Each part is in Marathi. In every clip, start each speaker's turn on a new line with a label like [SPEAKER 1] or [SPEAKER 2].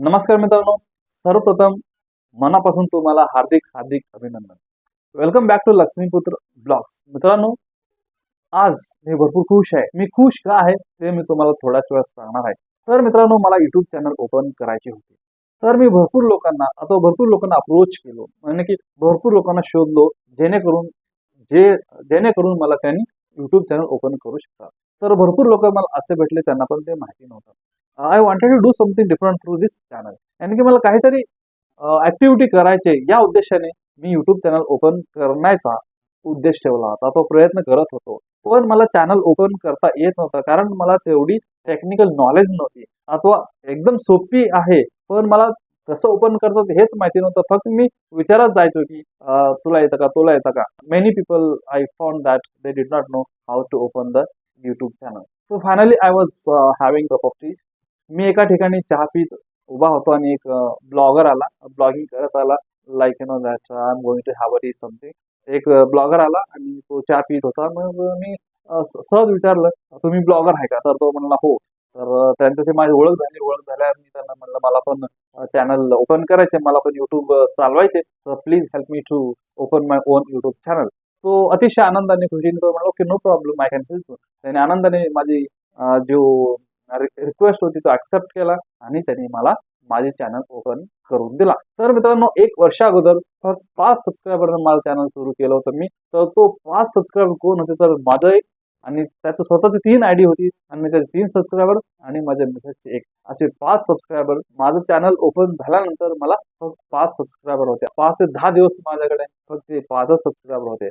[SPEAKER 1] नमस्कार मित्रांनो, सर्वप्रथम मनापासून तुम्हाला हार्दिक हार्दिक अभिनंदन. Welcome back to Laxmiputra blogs. मित्रांनो, आज मी भरपूर खुश आहे. मी खुश का आहे ते मी तुम्हाला थोड्याच वेळात सांगणार आहे. तर मित्रांनो, मला YouTube चॅनल ओपन करायचे होते. तर मी भरपूर लोकांना अप्रोच केलो, म्हणजे की भरपूर लोकांना शोधलो, जेणेकरून जे जेणेकरून मला त्यांनी YouTube चॅनल ओपन करू शकतात. तर भरपूर लोक मला असे भेटले, त्यांना पण ते माहिती नव्हतं. I wanted to do something different through this channel. यानी की मला काहीतरी ऍक्टिव्हिटी करायचे या उद्देशाने मी युट्यूब चॅनल ओपन करण्याचा उद्देश ठेवला होता. तो प्रयत्न करत होतो. पण मला चॅनल ओपन करता येत नव्हतं, कारण मला तेवढी टेक्निकल नॉलेज नव्हती, अथवा एकदम सोपी आहे पण मला कसं ओपन करतात हेच माहिती नव्हतं. फक्त मी विचारत जायचो की तुला येतं का, तुला येतं का. Many people I found that they did not know how to open the YouTube channel. So finally I was having cup of tea. मी एका ठिकाणी चहा पीत उभा होतो आणि एक ब्लॉगर आला, ब्लॉगिंग करत आला, like you know that I am going to have a tea something. एक ब्लॉगर आला आणि तो चहा पीत होता. मग मी सहज विचारलं, तुम्ही ब्लॉगर आहे का? तर तो म्हणला हो. तर त्यांच्याशी माझी ओळख झाली. ओळख झाल्यावर मी त्यांना म्हणलं, मला पण चॅनल ओपन करायचे, मला पण युट्यूब चालवायचे, तर please help me to open my own YouTube channel. तो अतिशय आनंदाने खुशीने तो म्हणला, okay no problem, I can help you. त्याने आनंदाने माझी जो रिक्वेस्ट होती तो ऍक्सेप्ट केला आणि त्यांनी मला माझे चॅनल ओपन करून दिला. तर मित्रांनो, 1 वर्ष अगोदर फक्त 5 सबस्क्रायबर माझं चॅनल सुरू केलं होतं मी. तर तो 5 सबस्क्रायबर कोण होते, तर माझं एक आणि त्याचं स्वतःची 3 आयडी होती आणि मी त्याचे 3 सबस्क्रायबर आणि माझ्या मिसेसचे 1, असे 5 सबस्क्रायबर. माझं चॅनल ओपन झाल्यानंतर मला फक्त 5 सबस्क्रायबर होते. 5 ते 10 दिवस माझ्याकडे फक्त ते 5च सबस्क्रायबर होते.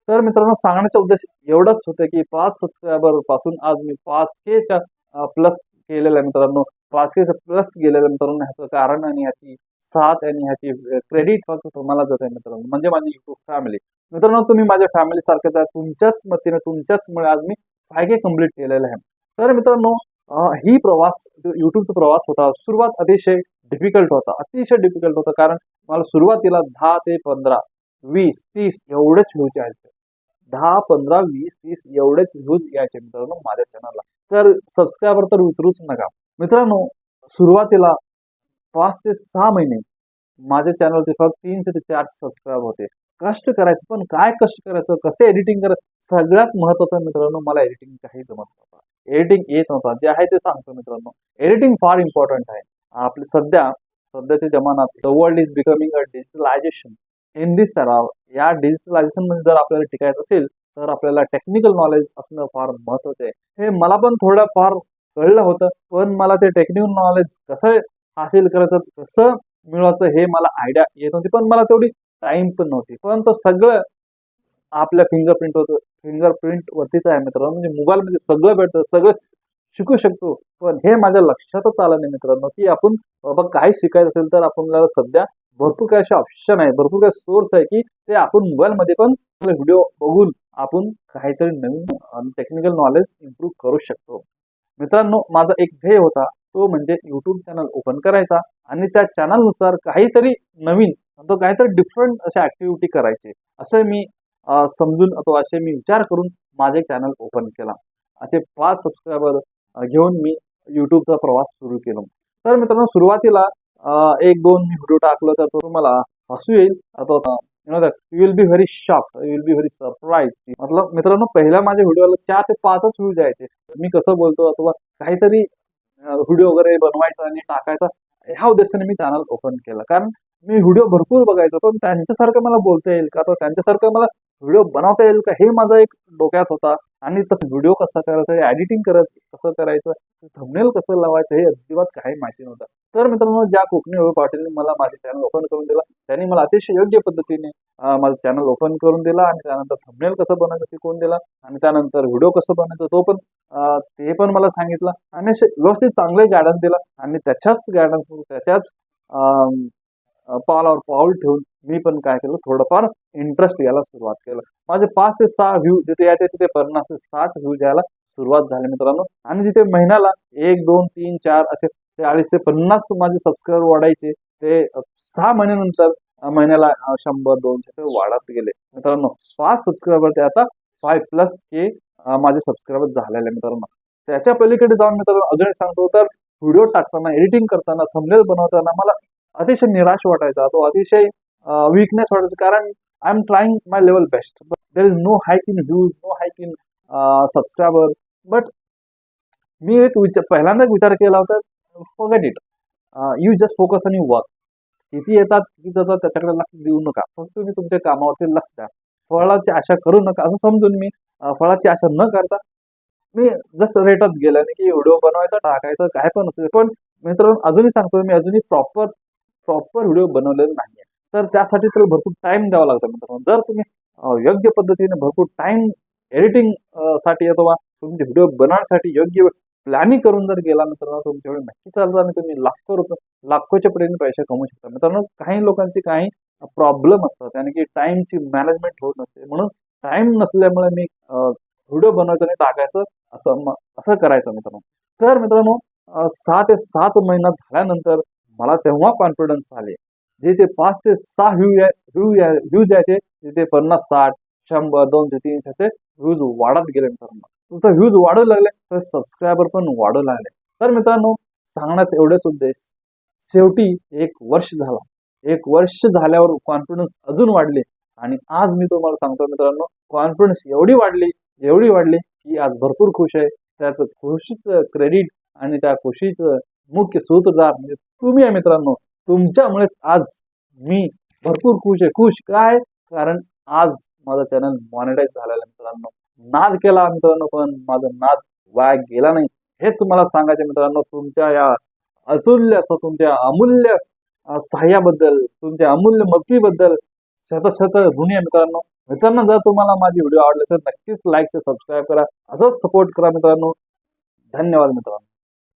[SPEAKER 1] तर मित्रांनो, सांगण्याचा उद्देश एवढाच होतं की 5 सबस्क्रायबर पासून आज मी 5K च्या प्लस केलेलं आहे मित्रांनो. 5K प्लस गेलेलं मित्रांनो. ह्याचं कारण आणि ह्याची साथ आणि ह्याची क्रेडिट फक्त तुम्हाला जात आहे मित्रांनो, म्हणजे माझी युट्यूब फॅमिली. मित्रांनो, तुम्ही माझ्या फॅमिली सारखेच आहे. तुमच्याच मतीने, तुमच्याचमुळे आज मी 5K कंप्लीट केलेलं आहे. तर मित्रांनो, ही प्रवास युट्यूबचा प्रवास होता. सुरुवात अतिशय डिफिकल्ट होता, अतिशय डिफिकल्ट होता. कारण मला सुरुवातीला 10 ते 15, 20, 30 एवढेच व्ह्यूज यायचे. 10, 15, 20, 30 एवढेच व्ह्यूज यायचे मित्रांनो माझ्या चॅनलला. तर सबस्क्रायबर तर उतरूच नका मित्रांनो. सुरुवातीला 5 ते 6 महिने माझ्या चॅनलवरती फक्त 300 ते 400 सबस्क्रायबर होते. कष्ट करायचं, पण काय कष्ट करायचं, कसे एडिटिंग करायचं, सगळ्यात महत्वाचं मित्रांनो, मला एडिटिंग काही जमत नव्हतं. एडिटिंग येत नव्हतं. जे आहे ते सांगतो मित्रांनो. एडिटिंग फार इम्पॉर्टंट आहे. आपले सध्याच्या जमान्यात the world is becoming a digitalisation. In this सराव या डिजिटलायझेशन मध्ये जर आपल्याला टिकायचं असेल, तर आपल्याला टेक्निकल नॉलेज असणं फार महत्वाचं आहे. हे मला पण थोडं फार कळलं होतं, पण मला ते टेक्निकल नॉलेज कसं हासिल करायचं, कसं मिळवायचं हे मला आयडिया येत नव्हती. पण मला तेवढी टाइम पण नव्हती. पण तो सगळं आपल्या फिंगरप्रिंट वरतीच आहे मित्रांनो. म्हणजे मोबाईलमध्ये सगळं भेटतं, सगळं शिकू शकतो. पण हे माझ्या लक्षातच आलं नाही मित्रांनो, की आपण बाबा काही शिकायचं असेल तर आपल्याला सध्या भरपूर काही असे ऑप्शन आहे, भरपूर काही सोर्स आहे, की ते आपण मोबाईलमध्ये पण व्हिडिओ बघून आपण काहीतरी नवीन टेक्निकल नॉलेज इम्प्रूव्ह करू शकतो. मित्रांनो, माझा एक ध्येय होता, तो म्हणजे युट्यूब चॅनल ओपन करायचा आणि त्या चॅनलनुसार काहीतरी नवीन, तो काहीतरी डिफरंट अशा ऍक्टिव्हिटी करायचे, असं मी समजून अथवा असे मी विचार करून माझे चॅनल ओपन केला. असे 5 सबस्क्रायबर घेऊन मी युट्यूबचा प्रवास सुरू केला. तर मित्रांनो, सुरुवातीला 1-2 व्हिडिओ टाकलं तर तो तुम्हाला हसू येईल, अथवा you know that you will be very shocked, you will be very surprise. मतलब मित्रांनो, पहिल्या माझ्या व्हिडिओला 4 ते 5च व्ह्यूज यायचे. मी कसं बोलतो अथवा काहीतरी व्हिडिओ वगैरे बनवायचा आणि टाकायचा, ह्या उद्देशाने मी चॅनल ओपन केलं. कारण मी व्हिडिओ भरपूर बघायचो, पण त्यांच्यासारखं मला बोलता येईल का, तर त्यांच्यासारखं मला व्हिडिओ बनवता येईल का, हे माझा एक डोक्यात होता. आणि तसं व्हिडिओ कसा करायचा, एडिटिंग कसं करायचं, थंबनेल कसं लावायचं, हे अजिबात काही माहिती नव्हतं. तर मित्रांनो, ज्या कोकणी वैभव पाटीलने मला माझे चॅनल ओपन करून दिला, त्यांनी मला अतिशय योग्य पद्धतीने माझं चॅनल ओपन करून दिला आणि त्यानंतर थंबनेल कसं बनायचं शिकवून दिला आणि त्यानंतर व्हिडिओ कसं बनायचं तो पण ते पण मला सांगितलं आणि असे व्यवस्थित चांगले गायडन्स दिला. आणि त्याच्याच पावलावर पाऊल ठेवून मी पण काय केलं, थोडंफार इंटरेस्ट यायला सुरुवात केलं. माझे 5 ते 6 व्ह्यू जिथे यायचे, तिथे 50 ते 60 व्ह्यूज यायला सुरुवात झाली मित्रांनो. आणि जिथे महिन्याला 1, 2, 3, 4 असे 40 ते 50 माझे सबस्क्रायबर वाढायचे, ते 6 महिन्यानंतर महिन्याला 100-200 ते वाढत गेले मित्रांनो. 5 सबस्क्रायबर ते आता 5+K माझे सबस्क्रायबर झालेले मित्रांनो. त्याच्या पलीकडे जाऊन मित्रांनो अजून एक सांगतो, तर व्हिडिओ टाकताना, एडिटिंग करताना, थंबनेल बनवताना मला अतिशय निराश वाटायचा, तो अतिशय वीकनेस वाटायचा, कारण I am trying my level best, but there is no hike in views, no hike in subscriber. But मी एक पहिल्यांदा एक विचार केला होता, forget it, you just focus on your work. किती येतात किती जातात त्याच्याकडे लक्ष देऊ नका, फक्त तुम्ही तुमच्या कामावरती लक्ष द्या. फळाची आशा करू नका, असं समजून मी फळाची आशा न करता मी जस्ट रेटत गेलं नाही की व्हिडिओ बनवायचा, टाकायचं, काय पण असेल. पण मित्रांनो, अजूनही सांगतो, मी अजूनही प्रॉपर प्रॉपर व्हिडिओ बनवलेला नाहीये. तर त्यासाठी त्याला भरपूर टाइम द्यावा लागतो मित्रांनो. जर तुम्ही योग्य पद्धतीने भरपूर टाइम एडिटिंग साठी अथवा तुमचे व्हिडिओ बनवण्यासाठी योग्य प्लॅनिंग करून जर गेला मित्रांनो, तुमच्याकडे नक्की चालतं आणि तुम्ही लाखोच्या पटीने पैसे कमवू शकता. मित्रांनो, काही लोकांची काही प्रॉब्लेम असतात, त्याने की टाइमची मॅनेजमेंट होत नसते. म्हणून टाइम नसल्यामुळे मी व्हिडिओ बनवायचं आणि टाकायचं असं करायचं मित्रांनो. तर मित्रांनो, 6 ते 7 महिना झाल्यानंतर मला तेव्हा कॉन्फिडन्स आले. जे ते 5 ते 6 व्ह्यूज यायचे, तिथे 50, 60, 100, 200, 300 व्ह्यूज वाढत गेले मित्रांनो. जसं व्ह्यूज वाढू लागले तर सबस्क्रायबर पण वाढू लागले. तर मित्रांनो, सांगण्यात एवढेच उद्देश. शेवटी 1 वर्ष झाला. 1 वर्ष झाल्यावर कॉन्फिडन्स अजून वाढले आणि आज मी तुम्हाला सांगतो मित्रांनो, कॉन्फिडन्स एवढी वाढली की आज भरपूर खुश आहे. त्याचं खुशीचं क्रेडिट आणि त्या खुशीचं मुख्य सूत्रधार म्हणजे तुम्ही आहे मित्रांनो. तुमच्यामुळेच आज मी भरपूर खुश आहे. खुश काय? कारण आज माझं चॅनल मॉनिटाईज झालेलं आहे मित्रांनो. नाद केला मित्रांनो, पण माझा नाद वाया गेला नाही. हेच मला सांगायचं मित्रांनो. तुमच्या या अतुल्य, तुमच्या अमूल्य सहाय्याबद्दल, तुमच्या अमूल्य मदतीबद्दल शत ऋणी आहे मित्रांनो. मित्रांनो, जर तुम्हाला माझी व्हिडिओ आवडले असेल नक्कीच लाईक सबस्क्राईब करा, असंच सपोर्ट करा मित्रांनो. धन्यवाद मित्रांनो.